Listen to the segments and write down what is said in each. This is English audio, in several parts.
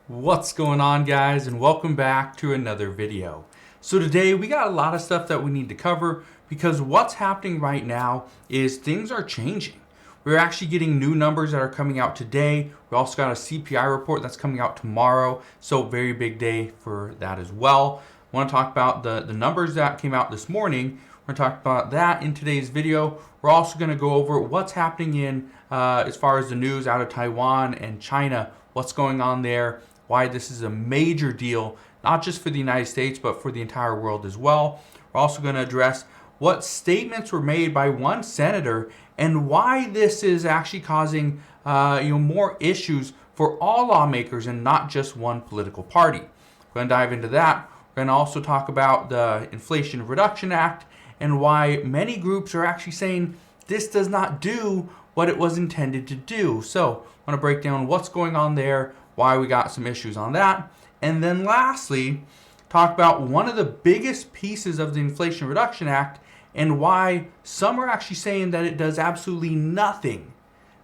What's going on, guys, and welcome back to another video. So today we got a lot of stuff that we need to cover because what's happening right now is things are changing. We're actually getting new numbers that are coming out today. We also got a CPI report that's coming out tomorrow, so very big day for that as well. I want to talk about the numbers that came out this morning. We're going to talk about that in today's video. We're also going to go over what's happening in as far as the news out of Taiwan and China, what's going on there, why this is a major deal, not just for the United States, but for the entire world as well. We're also going to address what statements were made by one senator and why this is actually causing more issues for all lawmakers and not just one political party. We're going to dive into that. We're going to also talk about the Inflation Reduction Act and why many groups are actually saying this does not do what it was intended to do. So I want to break down what's going on there, why we got some issues on that, and then lastly, talk about one of the biggest pieces of the Inflation Reduction Act and why some are actually saying that it does absolutely nothing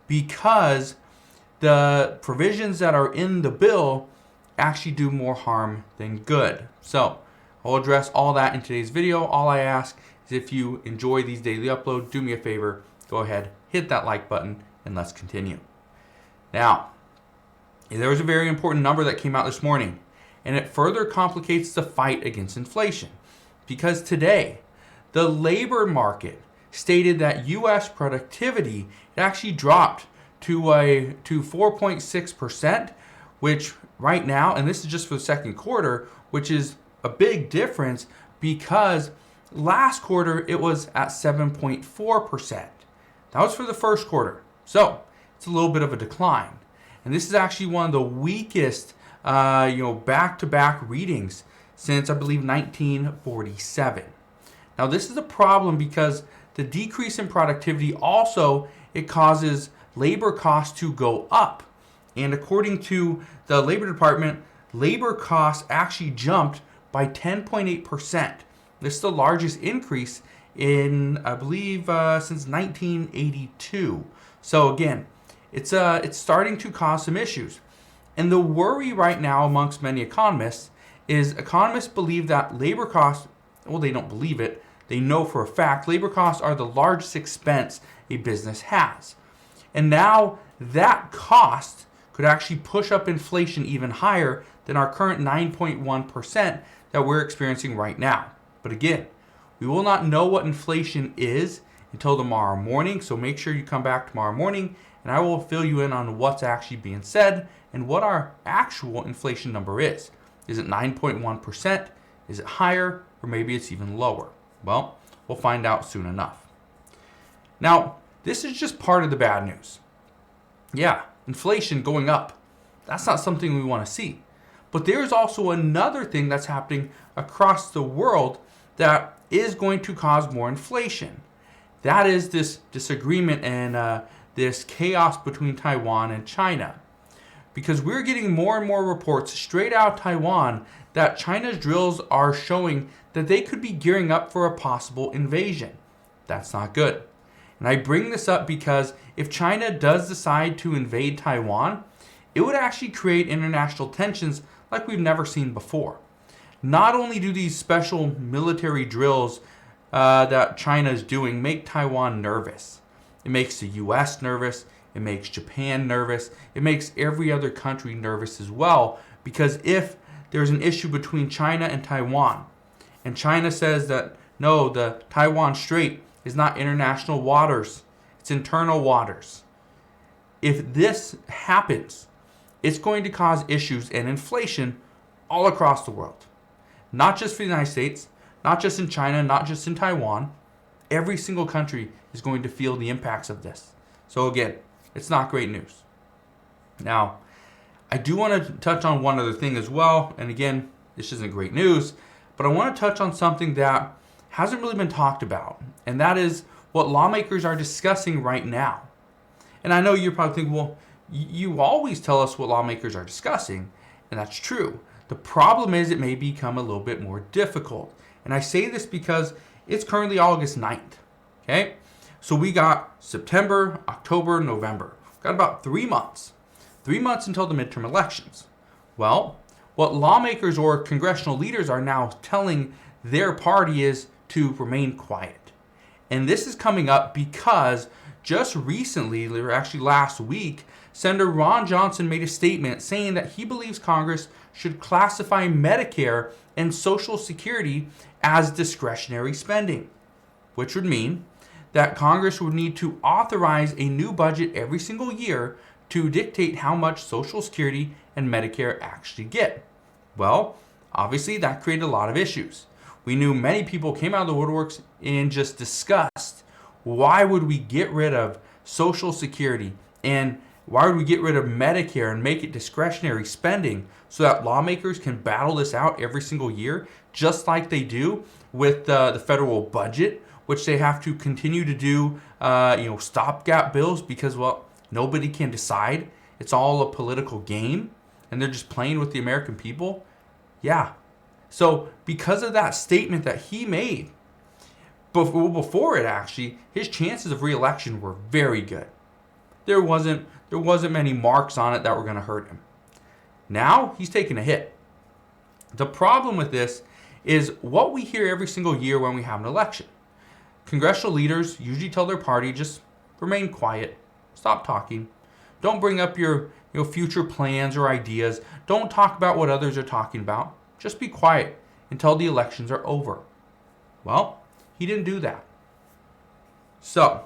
because the provisions that are in the bill actually do more harm than good. So I'll address all that in today's video. All I ask is if you enjoy these daily uploads, do me a favor, go ahead, hit that like button, and let's continue. Now, there was a very important number that came out this morning, and it further complicates the fight against inflation because today, the labor market stated that U.S. productivity actually dropped to 4.6%, which right now, and this is just for the second quarter, which is a big difference because last quarter it was at 7.4%. That was for the first quarter, so it's a little bit of a decline. And this is actually one of the weakest, back-to-back readings since, I believe, 1947. Now, this is a problem because the decrease in productivity also, it causes labor costs to go up. And according to the Labor Department, labor costs actually jumped by 10.8%. This is the largest increase in, I believe, since 1982. So again, it's starting to cause some issues. And the worry right now amongst many economists is economists believe that labor costs, well, they don't believe it, they know for a fact, labor costs are the largest expense a business has. And now that cost could actually push up inflation even higher than our current 9.1% that we're experiencing right now. But again, we will not know what inflation is until tomorrow morning, so make sure you come back tomorrow morning and I will fill you in on what's actually being said and what our actual inflation number is. Is it 9.1%? Is it higher? Or maybe it's even lower? Well, we'll find out soon enough. Now, this is just part of the bad news. Yeah, inflation going up. That's not something we want to see. But there's also another thing that's happening across the world that is going to cause more inflation. That is this disagreement and this chaos between Taiwan and China. Because we're getting more and more reports straight out of Taiwan that China's drills are showing that they could be gearing up for a possible invasion. That's not good. And I bring this up because if China does decide to invade Taiwan, it would actually create international tensions like we've never seen before. Not only do these special military drills that China is doing make Taiwan nervous, it makes the US nervous, it makes Japan nervous, it makes every other country nervous as well, because if there's an issue between China and Taiwan, and China says that no, the Taiwan Strait is not international waters, it's internal waters. If this happens, it's going to cause issues and inflation all across the world. Not just for the United States, not just in China, not just in Taiwan. Every single country is going to feel the impacts of this. So again, it's not great news. Now, I do want to touch on one other thing as well. And again, this isn't great news, but I want to touch on something that hasn't really been talked about. And that is what lawmakers are discussing right now. And I know you're probably thinking, well, you always tell us what lawmakers are discussing. And that's true. The problem is it may become a little bit more difficult. And I say this because it's currently August 9th. Okay? So we got September, October, November. We've got about 3 months. 3 months until the midterm elections. Well, what lawmakers or congressional leaders are now telling their party is to remain quiet. And this is coming up because just recently, or actually last week, Senator Ron Johnson made a statement saying that he believes Congress should classify Medicare and Social Security as discretionary spending, which would mean that Congress would need to authorize a new budget every single year to dictate how much Social Security and Medicare actually get. Well, obviously that created a lot of issues. We knew many people came out of the woodworks in just disgust. Why would we get rid of Social Security, and why would we get rid of Medicare and make it discretionary spending so that lawmakers can battle this out every single year, just like they do with the federal budget, which they have to continue to do, stopgap bills because, well, nobody can decide. It's all a political game, and they're just playing with the American people. Yeah. So because of that statement that he made, before it actually, his chances of re-election were very good. There wasn't many marks on it that were going to hurt him. Now he's taking a hit. The problem with this is what we hear every single year when we have an election. Congressional leaders usually tell their party, just remain quiet, stop talking, don't bring up your future plans or ideas, don't talk about what others are talking about, just be quiet until the elections are over. Well, he didn't do that. So,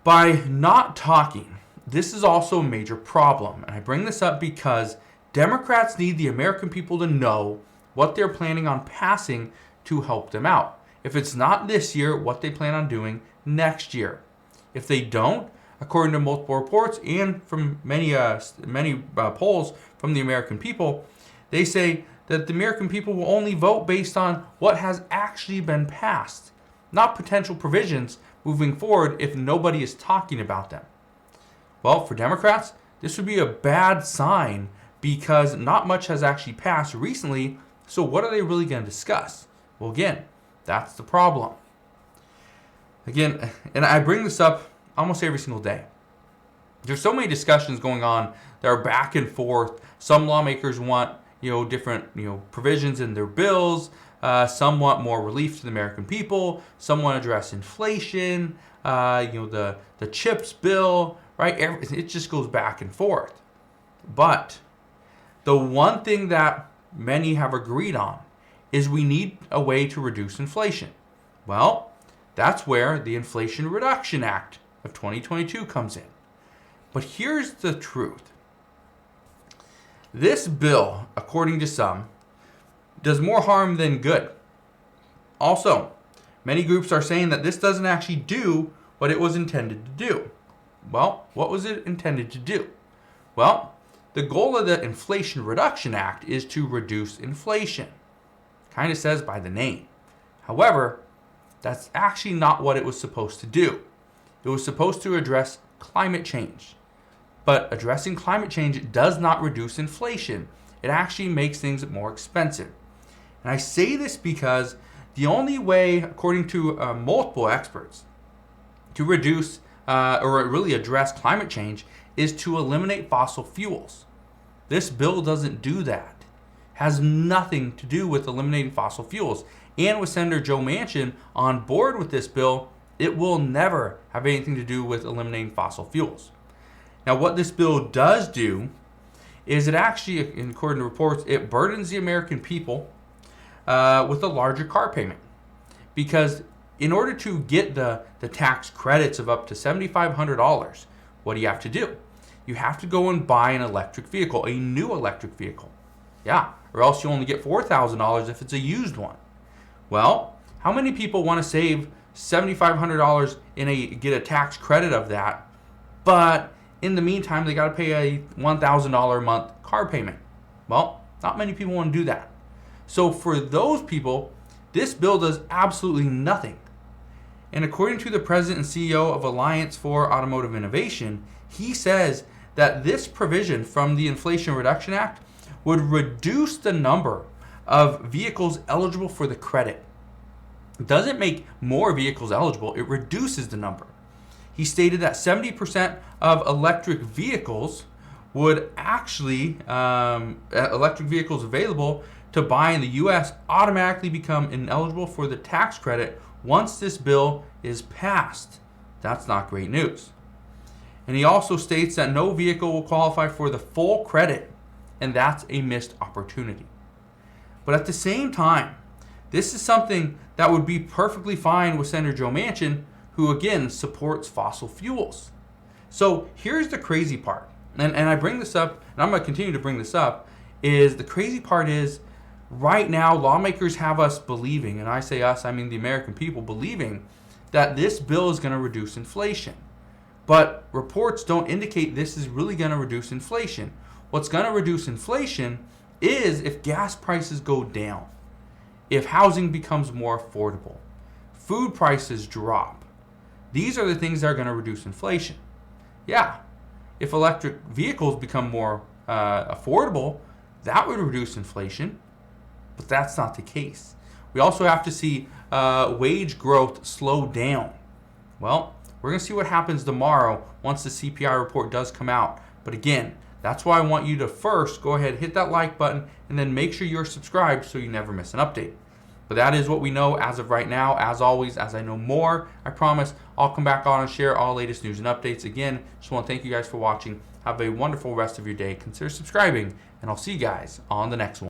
by not talking, this is also a major problem. And I bring this up because Democrats need the American people to know what they're planning on passing to help them out. If it's not this year, what they plan on doing next year. If they don't, according to multiple reports and from many polls from the American people, they say that the American people will only vote based on what has actually been passed, not potential provisions moving forward if nobody is talking about them. Well, for Democrats, this would be a bad sign because not much has actually passed recently, so what are they really going to discuss? Well, again, that's the problem. Again, and I bring this up almost every single day. There's so many discussions going on that are back and forth. Some lawmakers want different provisions in their bills. Some want more relief to the American people. Some want to address inflation. The CHIPS bill, right? It just goes back and forth. But the one thing that many have agreed on is we need a way to reduce inflation. Well, that's where the Inflation Reduction Act of 2022 comes in. But here's the truth. This bill, according to some, does more harm than good. Also, many groups are saying that this doesn't actually do what it was intended to do. Well, what was it intended to do? Well, the goal of the Inflation Reduction Act is to reduce inflation. Kind of says by the name. However, that's actually not what it was supposed to do. It was supposed to address climate change. But addressing climate change does not reduce inflation. It actually makes things more expensive. And I say this because the only way, according to multiple experts, to reduce or really address climate change is to eliminate fossil fuels. This bill doesn't do that. Has nothing to do with eliminating fossil fuels. And with Senator Joe Manchin on board with this bill, it will never have anything to do with eliminating fossil fuels. Now, what this bill does do is it actually, according to reports, it burdens the American people with a larger car payment. Because in order to get the tax credits of up to $7,500, what do you have to do? You have to go and buy an electric vehicle, a new electric vehicle. Yeah, or else you only get $4,000 if it's a used one. Well, how many people want to save $7,500 get a tax credit of that, but in the meantime they got to pay a $1,000 a month car payment? Well, not many people want to do that. So for those people, this bill does absolutely nothing. And according to the president and CEO of Alliance for Automotive Innovation, he says that this provision from the Inflation Reduction Act would reduce the number of vehicles eligible for the credit. It doesn't make more vehicles eligible, it reduces the number. He stated that 70% of electric vehicles would actually, electric vehicles available to buy in the U.S. automatically become ineligible for the tax credit once this bill is passed. That's not great news. And he also states that no vehicle will qualify for the full credit, and that's a missed opportunity. But at the same time, this is something that would be perfectly fine with Senator Joe Manchin, who again supports fossil fuels. So here's the crazy part, and I bring this up, and I'm going to continue to bring this up, is the crazy part is right now lawmakers have us believing, and I say us, I mean the American people, believing that this bill is going to reduce inflation. But reports don't indicate this is really going to reduce inflation. What's going to reduce inflation is if gas prices go down, if housing becomes more affordable, food prices drop. These are the things that are going to reduce inflation. Yeah, if electric vehicles become more affordable, that would reduce inflation, but that's not the case. We also have to see wage growth slow down. Well, we're going to see what happens tomorrow once the CPI report does come out. But again, that's why I want you to first go ahead, hit that like button, and then make sure you're subscribed so you never miss an update. But that is what we know as of right now. As always, as I know more, I promise I'll come back on and share all latest news and updates. Again, just want to thank you guys for watching. Have a wonderful rest of your day. Consider subscribing, and I'll see you guys on the next one.